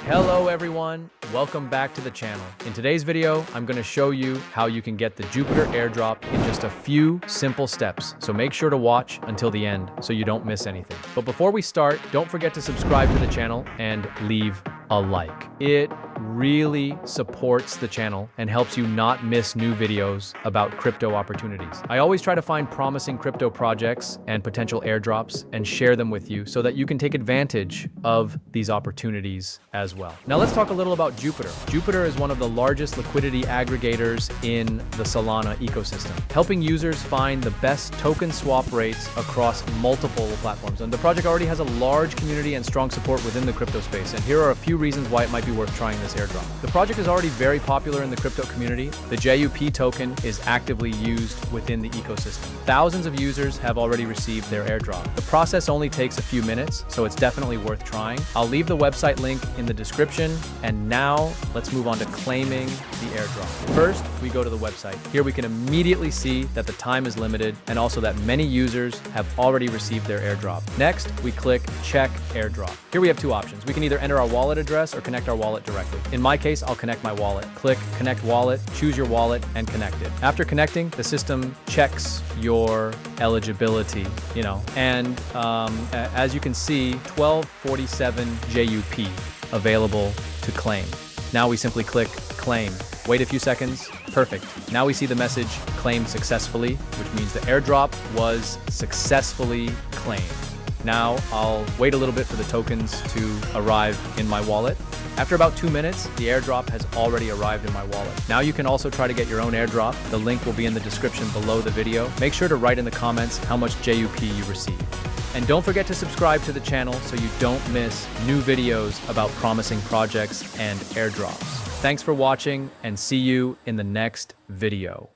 Hello everyone, welcome back to the channel. In today's video, I'm going to show you how you can get the Jupiter Airdrop in just a few simple steps. So make sure to watch until the end so you don't miss anything. But before we start, don't forget to subscribe to the channel and leave a like. It really supports the channel and helps you not miss new videos about crypto opportunities. I always try to find promising crypto projects and potential airdrops and share them with you so that you can take advantage of these opportunities as well. Now let's talk a little about Jupiter. Jupiter is one of the largest liquidity aggregators in the Solana ecosystem, helping users find the best token swap rates across multiple platforms. And the project already has a large community and strong support within the crypto space. And here are a few reasons why it might be worth trying this airdrop. The project is already very popular in the crypto community. The JUP token is actively used within the ecosystem. Thousands of users have already received their airdrop. The process only takes a few minutes, so it's definitely worth trying. I'll leave the website link in the description. And now let's move on to claiming the airdrop. First, we go to the website. Here we can immediately see that the time is limited and also that many users have already received their airdrop. Next, we click check airdrop. Here we have two options. We can either enter our wallet address or connect our wallet directly. In my case, I'll connect my wallet. Click connect wallet, choose your wallet and connect it. After connecting, the system checks your eligibility, and as you can see, 1247 JUP available to claim. Now we simply click claim. Wait a few seconds. Perfect. Now we see the message claimed successfully, which means the airdrop was successfully claimed. Now I'll wait a little bit for the tokens to arrive in my wallet. After about 2 minutes, the airdrop has already arrived in my wallet. Now you can also try to get your own airdrop. The link will be in the description below the video. Make sure to write in the comments how much JUP you received. And don't forget to subscribe to the channel so you don't miss new videos about promising projects and airdrops. Thanks for watching and see you in the next video.